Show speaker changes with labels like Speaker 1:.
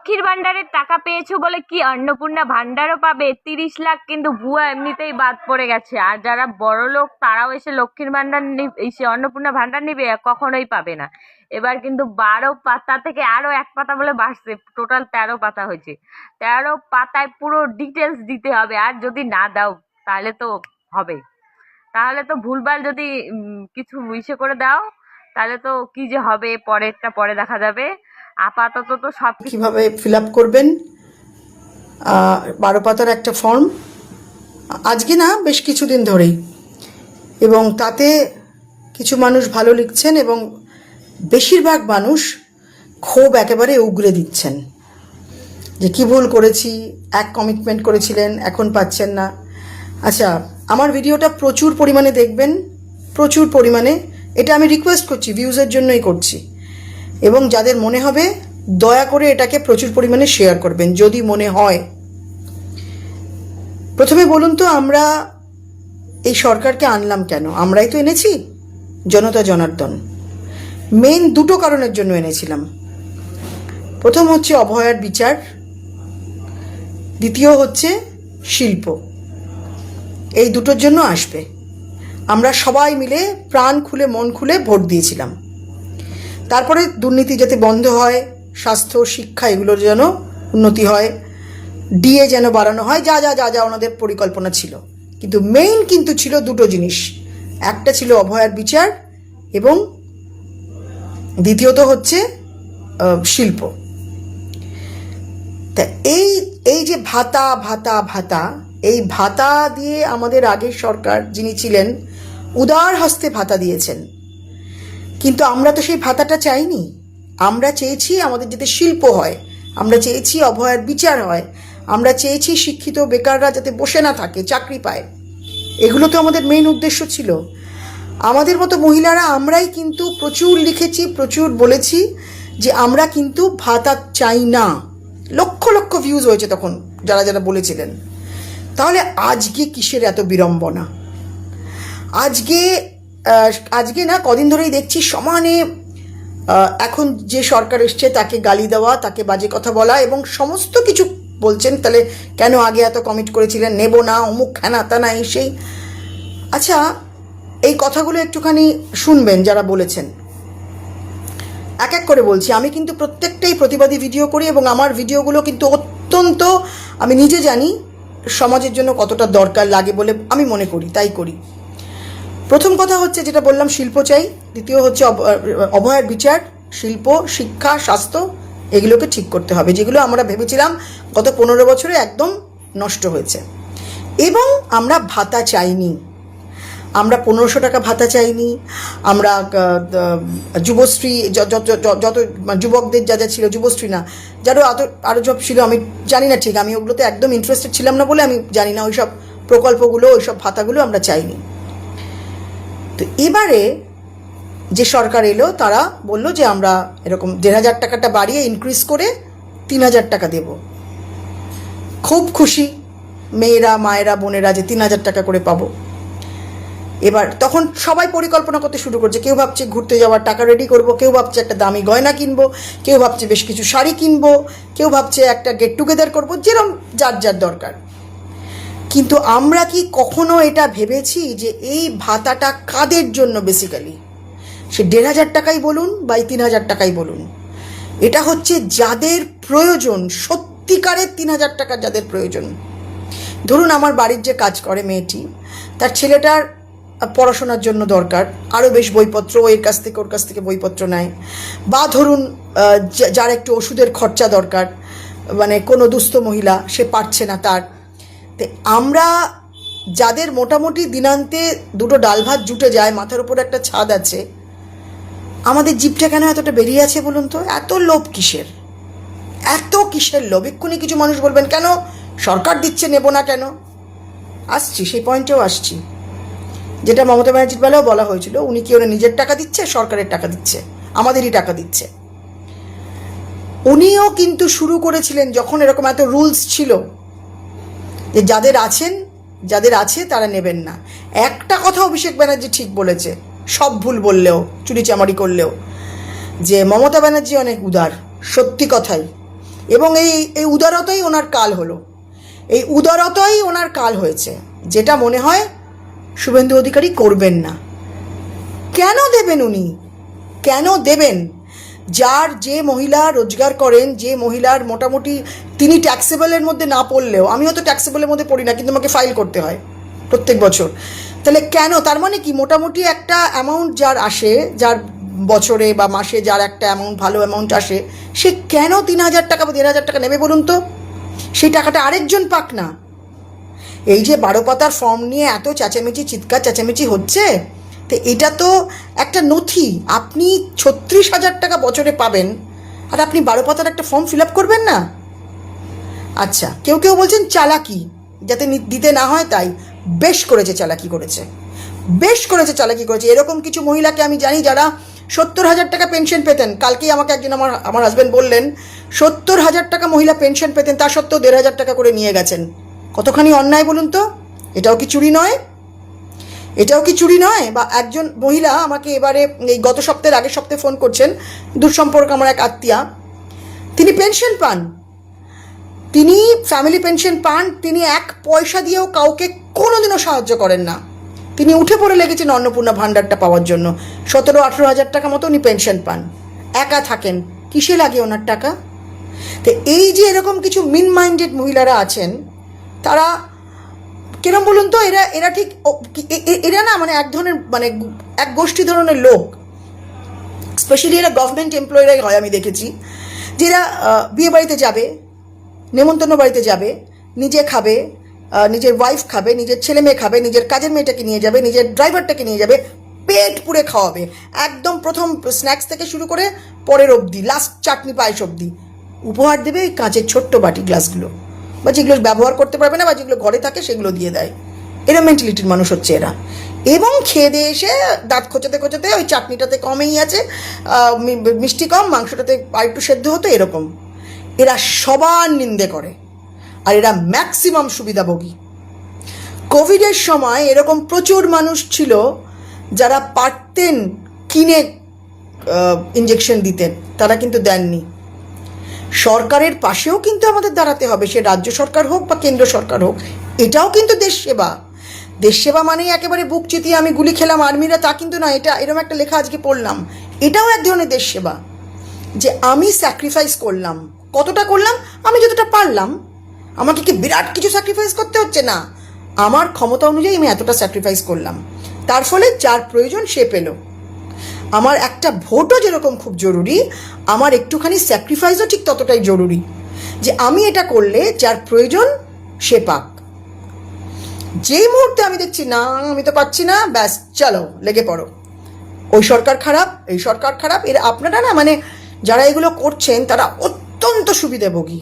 Speaker 1: লক্ষ্মীর ভান্ডারের টাকা পেয়েছো বলে কি অন্নপূর্ণা ভান্ডারও পাবে? 30 লাখ কিন্তু ভুয়া এমনিতেই বাদ পড়ে গেছে। আর যারা বড় লোক তারাও এসে লক্ষ্মীর ভান্ডার এসে অন্নপূর্ণা ভান্ডার নিবে, কখনোই পাবে না। এবার কিন্তু 12 পাতা থেকে আরো 1 পাতা বলে বাড়ছে, টোটাল 13 পাতা হয়েছে। 13 পাতায় পুরো ডিটেলস দিতে হবে। আর যদি না দাও তাহলে তো হবে, তাহলে তো ভুলভাল যদি কিছু ইসে করে দাও তাহলে তো কি যে হবে, পরেরটা পরে দেখা যাবে। আপাতত তো সবকিছু
Speaker 2: কিভাবে ফিল আপ করবেন 12 পাতার একটা ফর্ম, আজকে না বেশ কিছুদিন ধরেই, এবং তাতে কিছু মানুষ ভালো লিখছেন এবং বেশিরভাগ মানুষ ক্ষোভ একেবারে উগরে দিচ্ছেন যে কি ভুল করেছি, এক কমিটমেন্ট করেছিলেন এখন পাচ্ছেন না। আচ্ছা, আমার ভিডিওটা প্রচুর পরিমাণে দেখবেন, প্রচুর পরিমাণে। এটা আমি রিকোয়েস্ট করছি, ভিউজের জন্যই করছি। এবং যাদের মনে হবে দয়া করে এটাকে প্রচুর পরিমাণে শেয়ার করবেন যদি মনে হয়। প্রথমে বলুন তো, আমরা এই সরকারকে আনলাম কেন? আমরাই তো এনেছি, জনতা জনার্দন। মেন দুটো কারণের জন্য এনেছিলাম। প্রথম হচ্ছে অভয়ার বিচার, দ্বিতীয় হচ্ছে শিল্প। এই দুটোর জন্য আসবে। আমরা সবাই মিলে প্রাণ খুলে মন খুলে ভোট দিয়েছিলাম। তারপরে দুর্নীতি যাতে বন্ধ হয়, স্বাস্থ্য শিক্ষা এগুলোর যেন উন্নতি হয়, ডিএ যেন বাড়ানো হয়, যা যা যা যা ওনাদের পরিকল্পনা ছিল। কিন্তু মেইন কিন্তু ছিল দুটো জিনিস, একটা ছিল অভয়ার বিচার এবং দ্বিতীয়ত হচ্ছে শিল্প। তা এই এই যে ভাতা ভাতা ভাতা, এই ভাতা দিয়ে আমাদের আগের সরকার যিনি ছিলেন উদার হস্তে ভাতা দিয়েছেন, কিন্তু আমরা তো সেই ভাতাটা চাইনি। আমরা চেয়েছি আমাদের যাতে শিল্প হয়, আমরা চেয়েছি অভয়ার বিচার হয়, আমরা চেয়েছি শিক্ষিত বেকাররা যাতে বসে না থাকে, চাকরি পায়। এগুলো তো আমাদের মেইন উদ্দেশ্য ছিল। আমাদের মতো মহিলারা আমরাই কিন্তু প্রচুর লিখেছি, প্রচুর বলেছি যে আমরা কিন্তু ভাতা চাই না। লক্ষ লক্ষ ভিউজ হয়েছে তখন যারা যারা বলেছিলেন। তাহলে আজকে কিসের এত বিড়ম্বনা? আজকে না কদিন ধরেই দেখছি সমানে এখন যে সরকার এসছে তাকে গালি দেওয়া, তাকে বাজে কথা বলা এবং সমস্ত কিছু বলছেন। তাহলে কেন আগে এত কমিট করেছিলেন, নেব না, অমুক হ্যানা তানা এই সেই। আচ্ছা, এই কথাগুলো একটুখানি শুনবেন যারা বলেছেন। এক এক করে বলছি, আমি কিন্তু প্রত্যেকটাই প্রতিবাদী ভিডিও করি এবং আমার ভিডিওগুলো কিন্তু অত্যন্ত, আমি নিজে জানি সমাজের জন্য কতটা দরকার লাগে বলে আমি মনে করি, তাই করি। প্রথম কথা হচ্ছে যেটা বললাম, শিল্প চাই। দ্বিতীয় হচ্ছে অভয়ার বিচার, শিল্প, শিক্ষা, স্বাস্থ্য এগুলোকে ঠিক করতে হবে, যেগুলো আমরা ভেবেছিলাম গত 15 বছরে একদম নষ্ট হয়েছে। এবং আমরা ভাতা চাইনি, আমরা 1500 টাকা ভাতা চাইনি, আমরা যুবশ্রী যত যুবকদের যা যা ছিল, যুবশ্রী না, যারও আরও সব ছিল, আমি জানি না ঠিক, আমি ওগুলোতে একদম ইন্টারেস্টেড ছিলাম না বলে আমি জানি না। ওইসব প্রকল্পগুলো, ওইসব ভাতাগুলো আমরা চাইনি। তো এবারে যে সরকার এলো তারা বলল যে আমরা এরকম 1500 টাকাটা বাড়িয়ে ইনক্রিজ করে 3000 টাকা দেব। খুব খুশি মেয়েরা, মায়েরা, বোনেরা যে 3000 টাকা করে পাবো। এবার তখন সবাই পরিকল্পনা করতে শুরু করছে। কেউ ভাবছে ঘুরতে যাওয়ার টাকা রেডি করব, কেউ ভাবছে একটা দামি গয়না কিনবো, কেউ ভাবছে বেশ কিছু শাড়ি কিনবো, কেউ ভাবছে একটা গেট টুগেদার করবো, যেরকম যার যার দরকার। কিন্তু আমরা কি কখনো এটা ভেবেছি যে এই ভাতাটা কাদের জন্য? বেসিক্যালি সে 1500 টাকাই বলুন বা 3000 টাকাই বলুন, এটা হচ্ছে যাদের প্রয়োজন, সত্যিকারের 3000 টাকা যাদের প্রয়োজন। ধরুন আমার বাড়ির যে কাজ করে মেয়েটি, তার ছেলেটার পড়াশোনার জন্য দরকার আরও বেশ বইপত্র, এর কাছ থেকে ওর কাছ থেকে বইপত্র নেয়। বা ধরুন যার একটু ওষুধের খরচা দরকার, মানে কোনো দুস্থ মহিলা, সে পারছে না তার। তো আমরা যাদের মোটামুটি দিনান্তে দুটো ডাল ভাত জুটে যায়, মাথার উপর একটা ছাদ আছে, আমাদের জিভটা কেন এতটা বেরিয়ে আছে বলুন তো? এত লোভ কিসের? এত কিসের লোভ? এক্ষুনি কিছু মানুষ বলবেন কেন সরকার দিচ্ছে, নেব না কেন? আসছি, সেই পয়েন্টেও আসছি। যেটা মমতা ব্যানার্জির বেলাও বলা হয়েছিল, উনি কি ওরা নিজের টাকা দিচ্ছে, সরকারের টাকা দিচ্ছে, আমাদেরই টাকা দিচ্ছে। উনিও কিন্তু শুরু করেছিলেন যখন এরকম এত রুলস ছিল যে যাদের আছে তারা নেবেন না। একটা কথা অভিষেক ব্যানার্জি ঠিক বলেছে, সব ভুল বললেও, চুরি চামারি করলেও, যে মমতা ব্যানার্জি অনেক উদার। সত্যি কথাই, এবং এই উদারতাই ওনার কাল হলো, এই উদারতাই ওনার কাল হয়েছে, যেটা মনে হয় শুভেন্দু অধিকারী করবেন না। কেন দেবেন উনি? কেন দেবেন? যার যে মহিলা রোজগার করেন, যে মহিলার মোটামুটি তিনি ট্যাক্সেবলের মধ্যে না পড়লেও, আমিও তো ট্যাক্সেবলের মধ্যে পড়ি না, কিন্তু আমাকে ফাইল করতে হয় প্রত্যেক বছর, তাহলে কেন? তার মানে কি মোটামুটি একটা অ্যামাউন্ট যার আসে, যার বছরে বা মাসে যার একটা অ্যামাউন্ট, ভালো অ্যামাউন্ট আসে, সে কেন 3,000 টাকা বা 1,500 টাকা নেবে বলুন তো? সেই টাকাটা আরেকজন পাক না। এই যে 12 পাতার ফর্ম নিয়ে এত চেঁচামেচি, চিৎকার চেঁচামেচি হচ্ছে, তো এটা তো একটা নথি। আপনি 36,000 টাকা বছরে পাবেন, আর আপনি 12 পাতার একটা ফর্ম ফিল আপ করবেন না? আচ্ছা, কেউ কেউ বলছেন চালাকি, যাতে দিতে না হয় তাই। বেশ করেছে চালাকি করেছে, বেশ করেছে চালাকি করেছে। এরকম কিছু মহিলাকে আমি জানি যারা 70,000 টাকা পেনশন পেতেন। কালকেই আমাকে একজন আমার হাজব্যান্ড বললেন 70,000 টাকা মহিলা পেনশন পেতেন, তা সত্ত্বেও 1,500 টাকা করে নিয়ে গেছেন। কতখানি অন্যায় বলুন তো? এটাও কি চুরি নয়? এটাও কি চুরি নয়? বা একজন মহিলা আমাকে এবারে এই গত সপ্তাহের আগের সপ্তাহে ফোন করছেন, দূর সম্পর্ক আমার এক আত্মীয়া, তিনি পেনশন পান, তিনি ফ্যামিলি পেনশন পান, তিনি 1 পয়সা দিয়েও কাউকে কোনোদিনও সাহায্য করেন না। তিনি উঠে পড়ে লেগেছেন অন্নপূর্ণা ভাণ্ডারটা পাওয়ার জন্য। 17-18 হাজার টাকা মতো উনি পেনশন পান, একা থাকেন, কিসে লাগে ওনার টাকা? তো এই যে এরকম কিছু মিন মাইন্ডেড মহিলারা আছেন, তারা কিরম বলুন তো? এরা ঠিক এরা না মানে এক ধরনের মানে এক গোষ্ঠী ধরনের লোক, স্পেশালি এরা গভর্নমেন্ট এমপ্লয়িরাই হয়। আমি দেখেছি যে এরা বিয়ে বাড়িতে যাবে, নেমন্তন্ন বাড়িতে যাবে, নিজে খাবে, নিজের ওয়াইফ খাবে, নিজের ছেলে মেয়ে খাবে, নিজের কাজের মেয়েটাকে নিয়ে যাবে, নিজের ড্রাইভারটাকে নিয়ে যাবে, পেট পুড়ে খাওয়াবে, একদম প্রথম স্ন্যাক্স থেকে শুরু করে পরের অবধি, লাস্ট চাটনি পায়েস অবধি উপহার দেবে ওই কাঁচের ছোট্ট বাটি গ্লাসগুলো, বা যেগুলো ব্যবহার করতে পারবে না বা যেগুলো ঘরে থাকে সেগুলো দিয়ে দেয়। এরা মেন্টালিটির মানুষ হচ্ছে এরা। এবং খেয়ে দিয়ে এসে দাঁত খোঁচাতে খোঁচাতে ওই চাটনিটাতে কমেই আছে, মিষ্টি কম, মাংসটাতে আর একটু সেদ্ধ হতো, এরকম। এরা সবার নিন্দে করে, আর এরা ম্যাক্সিমাম সুবিধাভোগী। কোভিডের সময় এরকম প্রচুর মানুষ ছিল যারা পারতেন কিনে ইঞ্জেকশন দিতেন, তারা কিন্তু দেননি। সরকারের পাশেও কিন্তু আমাদের দাঁড়াতে হবে, সে রাজ্য সরকার হোক বা কেন্দ্র সরকার হোক। এটাও কিন্তু দেশ সেবা। দেশ সেবা মানেই একেবারে বুক চিতিয়ে আমি গুলি খেলাম আর্মিরা, তা কিন্তু না। এটা এরকম একটা লেখা আজকে পড়লাম, এটাও এক ধরনের দেশ সেবা, যে আমি স্যাক্রিফাইস করলাম। কতটা করলাম? আমি যতটা পারলাম। আমাকে কি বিরাট কিছু স্যাক্রিফাইস করতে হচ্ছে না, আমার ক্ষমতা অনুযায়ী আমি এতটা স্যাক্রিফাইস করলাম, তার ফলে যার প্রয়োজন সে পেল। আমার একটা ভোটও যেরকম খুব জরুরি, আমার একটুখানি স্যাক্রিফাইসও ঠিক ততটাই জরুরি, যে আমি এটা করলে যার প্রয়োজন সে পাক। যেই মুহূর্তে আমি দেখছি না আমি তো পাচ্ছি না, ব্যাস চলো লেগে পড়ো, ওই সরকার খারাপ, এই সরকার খারাপ। এরা আপনারা না মানে যারা এগুলো করছেন তারা অত্যন্ত সুবিধাভোগী।